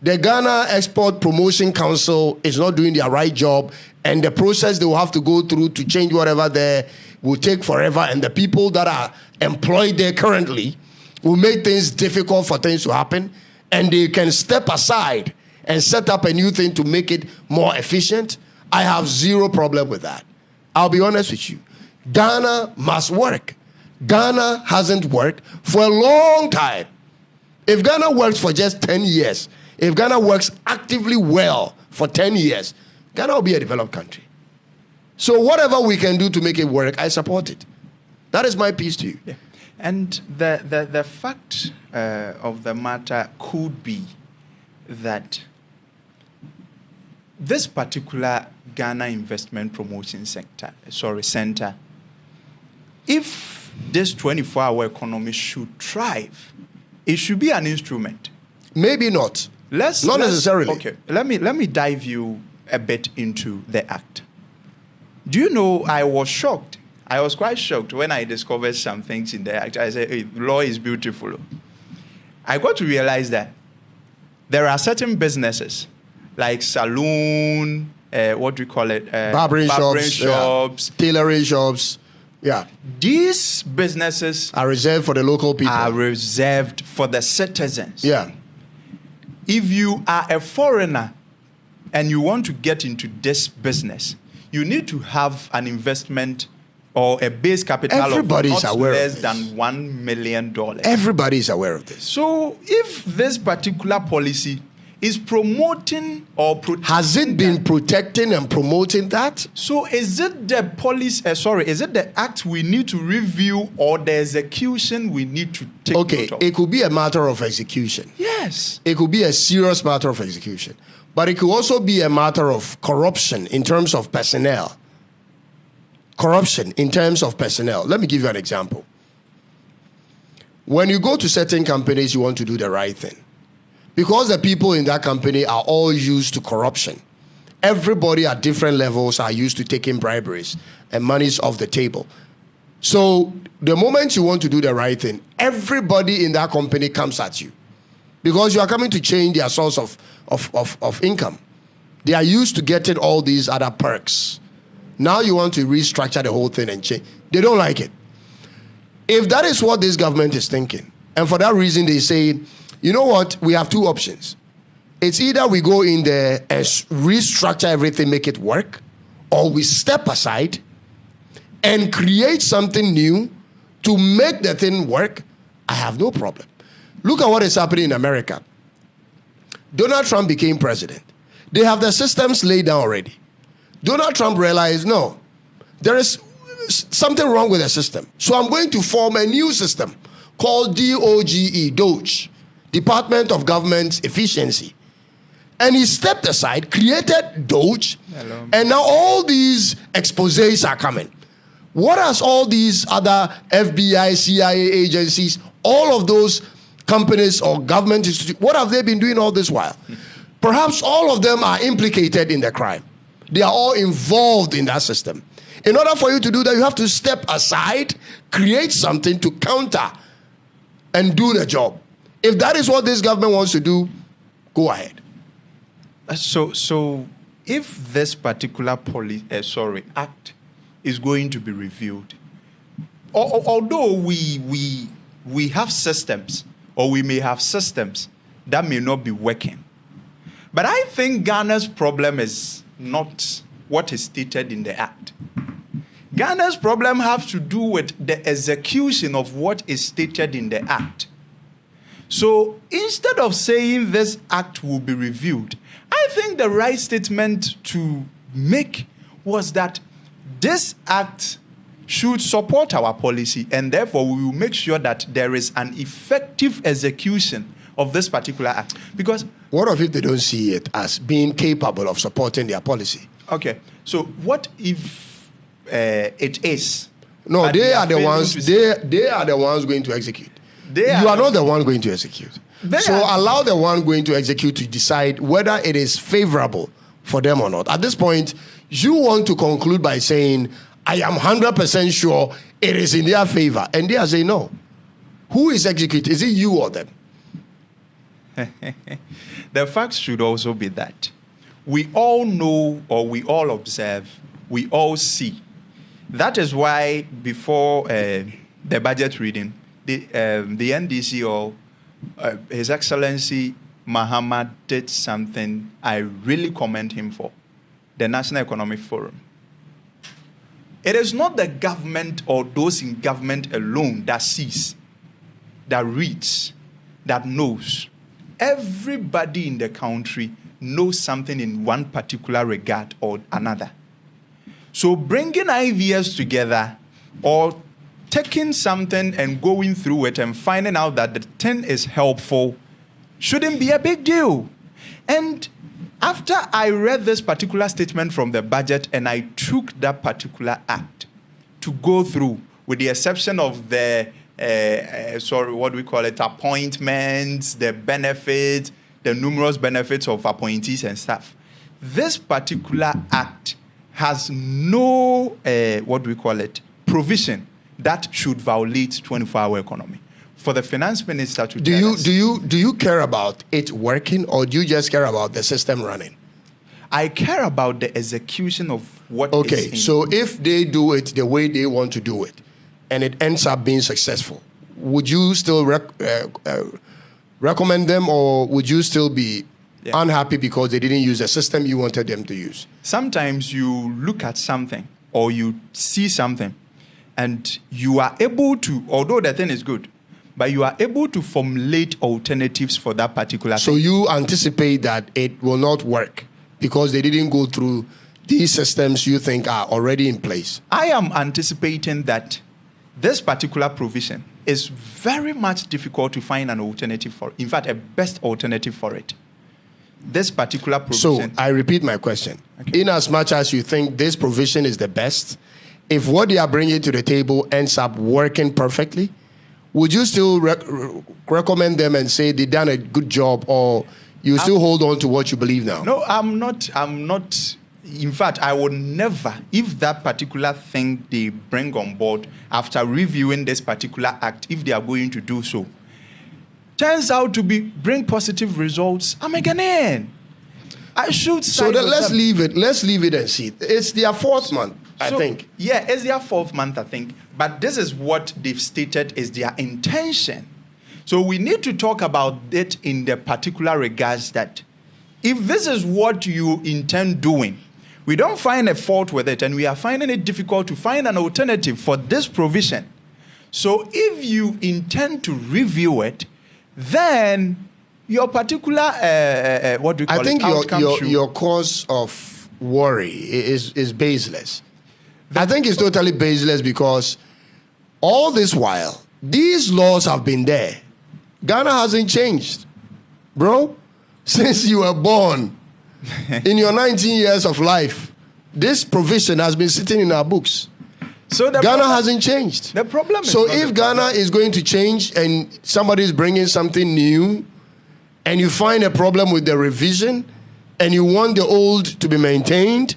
the Ghana Export Promotion Council is not doing their right job and the process they will have to go through to change whatever there will take forever, and the people that are employed there currently will make things difficult for things to happen, and they can step aside and set up a new thing to make it more efficient, I have zero problem with that. I'll be honest with you. Ghana must work. Ghana hasn't worked for a long time. If Ghana works for just 10 years, if Ghana works actively well for 10 years, Ghana will be a developed country. So whatever we can do to make it work, I support it. That is my piece to you. Yeah. And the fact of the matter could be that this particular Ghana Investment Promotion Center, if this 24-hour economy should thrive, it should be an instrument. Maybe not. Not necessarily. Okay. Let me dive you a bit into the act. Do you know, I was shocked. I was quite shocked when I discovered some things in the act. I said, hey, law is beautiful. I got to realize that there are certain businesses like saloon, what do we call it? Barbering shops, tailoring shops. Yeah. These businesses are reserved for the local people. Are reserved for the citizens. Yeah. If you are a foreigner and you want to get into this business, you need to have an investment or a base capital of not less than $1 million. Everybody is aware of this. So if this particular policy is promoting or protecting... Has it been protecting and promoting that? So is it the policy, is it the act we need to review or the execution we need to take note of? It could be a matter of execution. Yes. It could be a serious matter of execution. But it could also be a matter of corruption in terms of personnel. Corruption in terms of personnel. Let me give you an example. When you go to certain companies, you want to do the right thing. Because the people in that company are all used to corruption. Everybody at different levels are used to taking briberies and monies off the table. So the moment you want to do the right thing, everybody in that company comes at you. Because you are coming to change their source of income. They are used to getting all these other perks. Now you want to restructure the whole thing and change. They don't like it. If that is what this government is thinking, and for that reason they say, you know what, we have two options. It's either we go in there and restructure everything, make it work, or we step aside and create something new to make the thing work. I have no problem. Look at what is happening in America. Donald Trump became president. They have the systems laid down already. Donald Trump realized, no, there is something wrong with the system. So I'm going to form a new system called DOGE, Department of Government Efficiency. And he stepped aside, created DOGE, and now all these exposés are coming. What has all these other FBI, CIA agencies, all of those companies or government institutions, what have they been doing all this while? Perhaps all of them are implicated in the crime. They are all involved in that system. In order for you to do that, you have to step aside, create something to counter and do the job. If that is what this government wants to do, go ahead. So if this particular act is going to be reviewed, although we have systems, or we may have systems that may not be working, but I think Ghana's problem is not what is stated in the act. Ghana's problem has to do with the execution of what is stated in the act. So instead of saying this act will be reviewed, I think the right statement to make was that this act should support our policy, and therefore we will make sure that there is an effective execution of this particular act. Because what if they don't see it as being capable of supporting their policy? Okay, so what if it is? No, they are the ones. They are the ones going to execute. You are not the one going to execute. So allow the one going to execute to decide whether it is favorable for them or not. At this point, you want to conclude by saying, I am 100% sure it is in their favor. And they are saying no. Who is executing? Is it you or them? The facts should also be that we all know, or we all observe, we all see. That is why before the budget reading, the NDC or His Excellency Mahama did something I really commend him for. The National Economic Forum. It is not the government or those in government alone that sees, that reads, that knows. Everybody in the country knows something in one particular regard or another. So bringing ideas together or taking something and going through it and finding out that the thing is helpful shouldn't be a big deal. And after I read this particular statement from the budget and I took that particular act to go through, with the exception of the, appointments, the benefits, the numerous benefits of appointees and stuff, this particular act has no, provision that should violate 24-hour economy. For the finance minister to tell us, do you care about it working, or do you just care about the system running? I care about the execution of what is Okay, so if they do it the way they want to do it, and it ends up being successful, would you still recommend them, or would you still be unhappy because they didn't use the system you wanted them to use? Sometimes you look at something or you see something and you are able to, although the thing is good, but you are able to formulate alternatives for that particular thing. So you anticipate that it will not work because they didn't go through these systems you think are already in place? I am anticipating that this particular provision is very much difficult to find an alternative for. In fact, a best alternative for it. This particular provision. So I repeat my question. Okay. In as much as you think this provision is the best, if what they are bringing to the table ends up working perfectly, would you still recommend them and say they done a good job, or you still hold on to what you believe now? No, I'm not. In fact, I would never, if that particular thing they bring on board after reviewing this particular act, if they are going to do so, turns out to bring positive results, I'm a Ghanaian. I should say. So let's leave it. Let's leave it and see. It's their fourth month, I think. Yeah, it's their fourth month, I think. But this is what they've stated is their intention. So we need to talk about it in the particular regards that if this is what you intend doing, we don't find a fault with it, and we are finding it difficult to find an alternative for this provision. So if you intend to review it, then your particular what do you call I think it? your cause of worry is baseless. I think it's totally baseless because all this while, these laws have been there. Ghana hasn't changed, bro. Since you were born, in your 19 years of life, this provision has been sitting in our books. So Ghana hasn't changed. The problem is so if Ghana is going to change and somebody is bringing something new, and you find a problem with the revision, and you want the old to be maintained,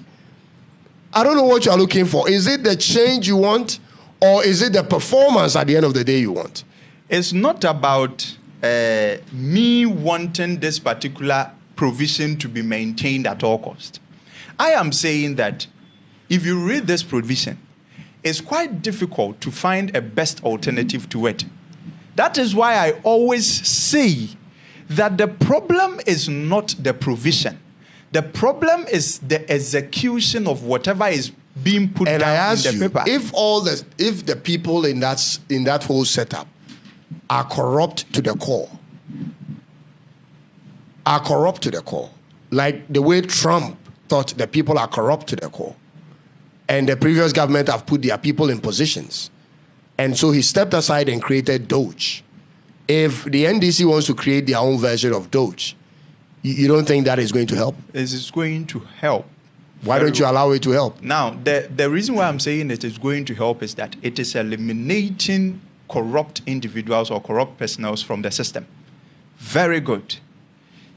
I don't know what you are looking for. Is it the change you want, or is it the performance at the end of the day you want? It's not about me wanting this particular provision to be maintained at all cost. I am saying that if you read this provision, it's quite difficult to find a best alternative to it. That is why I always say that the problem is not the provision. The problem is the execution of whatever is being put and down I ask in the you, paper. If the people in that whole setup are corrupt to the core, like the way Trump thought the people are corrupt to the core, and the previous government have put their people in positions, and so he stepped aside and created Doge. If the NDC wants to create their own version of Doge, you don't think that is going to help? It is going to help. Why don't you allow it to help? Now, the reason why I'm saying it is going to help is that it is eliminating corrupt individuals or corrupt personnel from the system. Very good.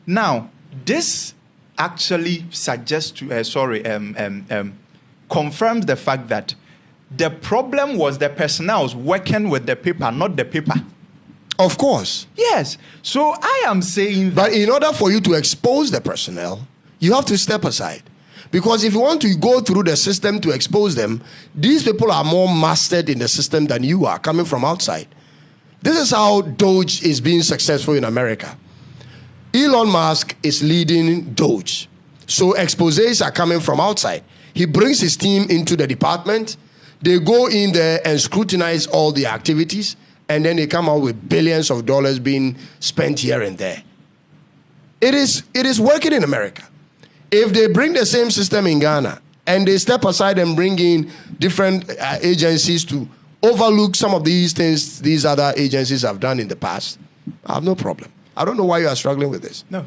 Now, this actually suggests to, confirms the fact that the problem was the personnel working with the paper, not the paper. Of course. Yes. So I am saying that. But in order for you to expose the personnel, you have to step aside. Because if you want to go through the system to expose them, these people are more mastered in the system than you are, coming from outside. This is how Doge is being successful in America. Elon Musk is leading Doge. So exposés are coming from outside. He brings his team into the department. They go in there and scrutinize all the activities, and then they come out with billions of dollars being spent here and there. It is working in America. If they bring the same system in Ghana and they step aside and bring in different agencies to overlook some of these things these other agencies have done in the past, I have no problem. I don't know why you are struggling with this. No.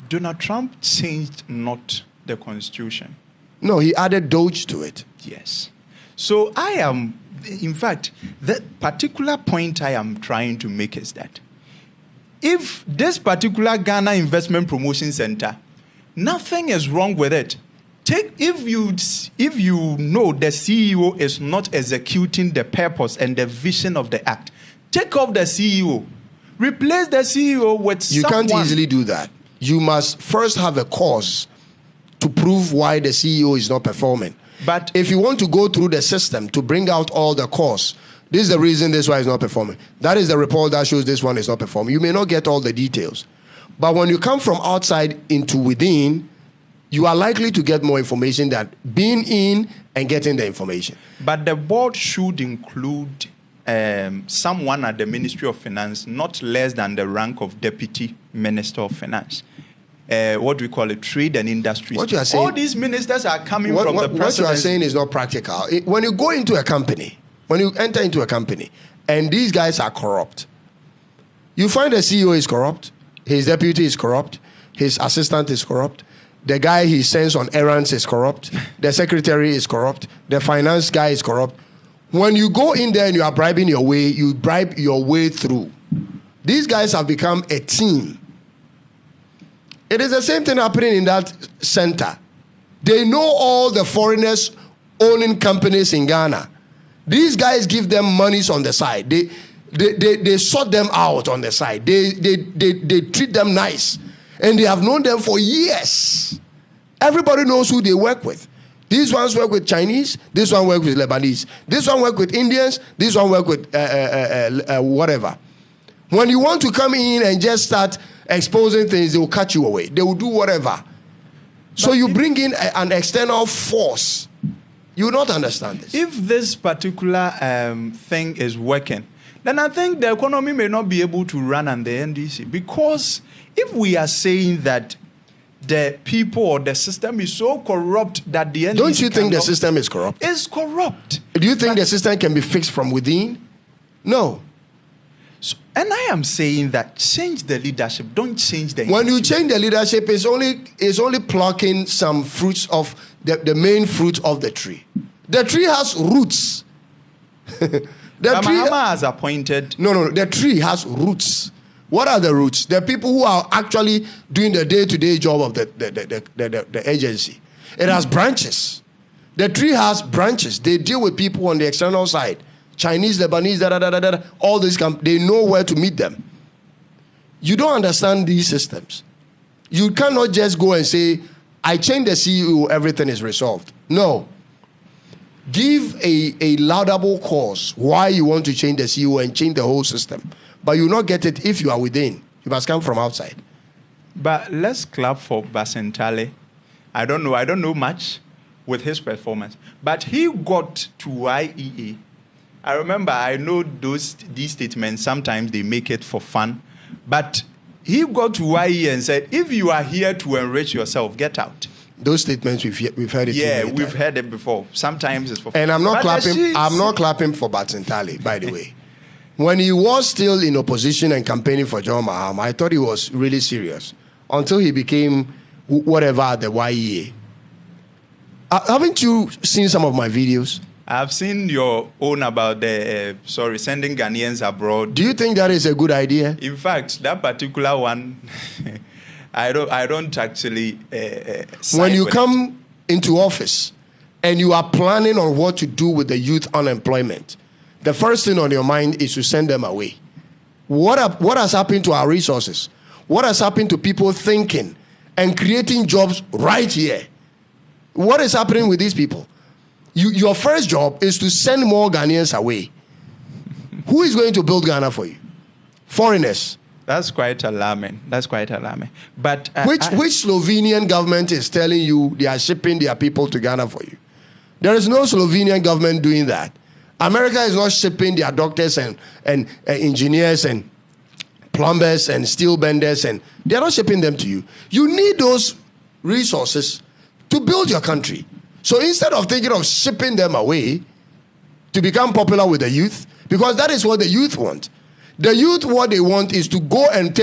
Donald Trump changed not the Constitution. No, he added Doge to it. Yes. So in fact, the particular point I am trying to make is that if this particular Ghana Investment Promotion Center, nothing is wrong with it. If you know the CEO is not executing the purpose and the vision of the act, take off the CEO. Replace the CEO with someone. You can't easily do that. You must first have a cause to prove why the CEO is not performing. But if you want to go through the system to bring out all the cause, this is the reason this one is not performing. That is the report that shows this one is not performing. You may not get all the details. But when you come from outside into within, you are likely to get more information than being in and getting the information. But the board should include someone at the Ministry of Finance, not less than the rank of Deputy Minister of Finance. What do we call it? Trade and industries. What you are saying, all these ministers are coming from the presidency. What you are saying is not practical. When you go into a company, when you enter into a company, and these guys are corrupt, you find the CEO is corrupt, his deputy is corrupt, his assistant is corrupt, the guy he sends on errands is corrupt, the secretary is corrupt, the finance guy is corrupt. When you go in there and you are bribing your way, you bribe your way through. These guys have become a team. It is the same thing happening in that center. They know all the foreigners owning companies in Ghana. These guys give them monies on the side. They sort them out on the side. They treat them nice. And they have known them for years. Everybody knows who they work with. These ones work with Chinese. This one work with Lebanese. This one work with Indians. This one work with whatever. When you want to come in and just start exposing things, they will cut you away. They will do whatever. So you bring in an external force. You will not understand this. If this particular thing is working, then I think the economy may not be able to run on the NDC. Because if we are saying that the people or the system is so corrupt that the NDC Don't you think the system is corrupt? It's corrupt. Do you think the system can be fixed from within? No. So, and I am saying that change the leadership, don't change the When you change the leadership, it's only plucking some fruits of the main fruit of the tree. The tree has roots. The tree has appointed. No. The tree has roots. What are the roots? The people who are actually doing the day-to-day job of the agency. It has branches. The tree has branches. They deal with people on the external side. Chinese, Lebanese, all these they know where to meet them. You don't understand these systems. You cannot just go and say, I change the CEO, everything is resolved. No. Give a laudable cause why you want to change the CEO and change the whole system. But you will not get it if you are within. You must come from outside. But let's clap for Basentale. I don't know much with his performance. But he got to YEA. I remember, I know these statements, sometimes they make it for fun. But he got to YEA and said, if you are here to enrich yourself, get out. Those statements, we've heard it. Yeah, we've heard it before. Sometimes it's for fun. And I'm not clapping for Basentale, by the way. When he was still in opposition and campaigning for John Mahama, I thought he was really serious until he became whatever at the YEA. Haven't you seen some of my videos? I've seen your own about the sending Ghanaians abroad. Do you think that is a good idea? In fact, that particular one, I don't actually. When you come into office and you are planning on what to do with the youth unemployment, the first thing on your mind is to send them away. What has happened to our resources? What has happened to people thinking and creating jobs right here? What is happening with these people? Your first job is to send more Ghanaians away. Who is going to build Ghana for you? Foreigners. That's quite alarming. But which Slovenian government is telling you they are shipping their people to Ghana for you? There is no Slovenian government doing that. America is not shipping their doctors and engineers and plumbers and steel benders, and they're not shipping them to you. You need those resources to build your country. So instead of thinking of shipping them away to become popular with the youth, because that is what the youth want. The youth, what they want is to go and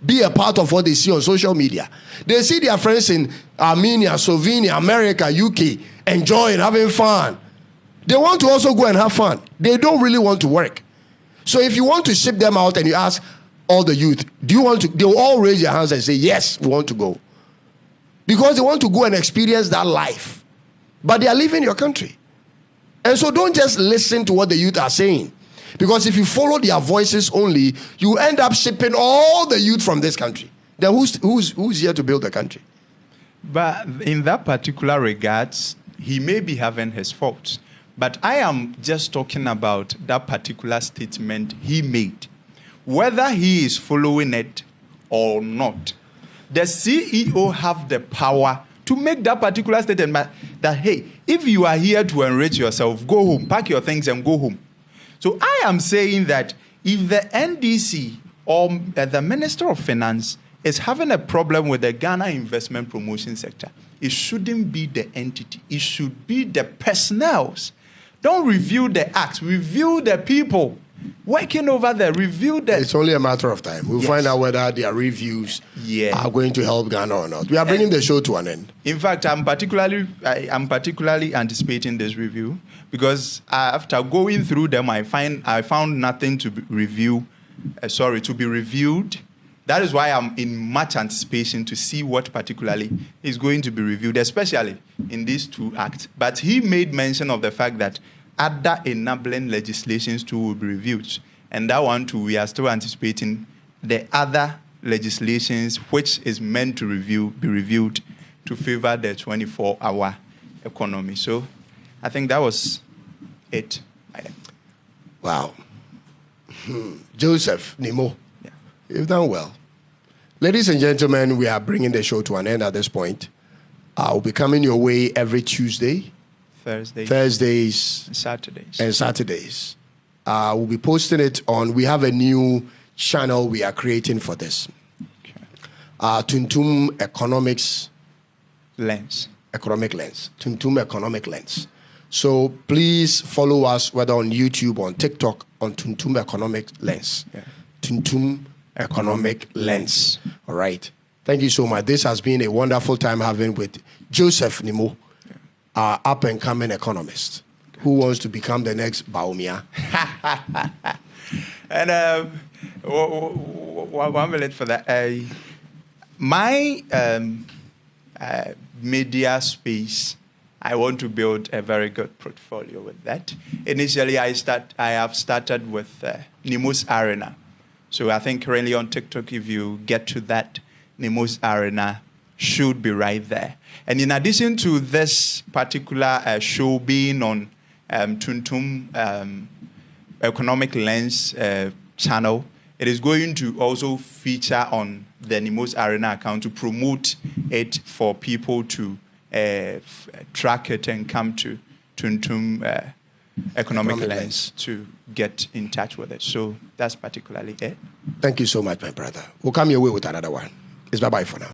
be a part of what they see on social media. They see their friends in Armenia, Slovenia, America, UK, enjoying, having fun. They want to also go and have fun. They don't really want to work. So if you want to ship them out and you ask all the youth, do you want to? They will all raise their hands and say, yes, we want to go. Because they want to go and experience that life. But they are leaving your country. And so don't just listen to what the youth are saying. Because if you follow their voices only, you end up shipping all the youth from this country. Then who's here to build the country? But in that particular regards, he may be having his faults. But I am just talking about that particular statement he made. Whether he is following it or not, the CEO have the power to make that particular statement that, hey, if you are here to enrich yourself, go home, pack your things and go home. So I am saying that if the NDC or the Minister of Finance is having a problem with the Ghana investment promotion sector, it shouldn't be the entity. It should be the personnels. Don't review the acts. Review the people working over there. Review the... It's only a matter of time. We'll find out whether their reviews are going to help Ghana or not. We are bringing the show to an end. In fact, I'm particularly anticipating this review because after going through them, I found nothing to be reviewed. That is why I'm in much anticipation to see what particularly is going to be reviewed, especially in these two acts. But he made mention of the fact that other enabling legislations too will be reviewed. And that one too, we are still anticipating the other legislations which is meant to be reviewed to favor the 24-hour economy. So I think that was it. Wow. Joseph Nimo. You've done well. Ladies and gentlemen, we are bringing the show to an end at this point. I'll be coming your way every Tuesday, Thursdays, and Saturdays. We'll be posting it on. We have a new channel we are creating for this. Tuntum Economics Lens. Economic Lens. Tuntum Economic Lens. So please follow us whether on YouTube or on TikTok on Tuntum Economic Lens. Yeah. Tuntum Economic Lens. All right. Thank you so much. This has been a wonderful time having with Joseph Nimo, our up-and-coming economist who wants to become the next Baumia. And 1 minute for that. My media space, I want to build a very good portfolio with that. Initially, I have started with Nimo's Arena. So I think currently on TikTok, if you get to that, Nimo's Arena should be right there. And in addition to this particular show being on Tuntum Economic Lens channel, it is going to also feature on the Nimo's Arena account to promote it for people to track it and come to Tuntum Economic Lens to get in touch with it. So that's particularly it. Thank you so much, my brother. We'll come your way with another one. It's bye-bye for now.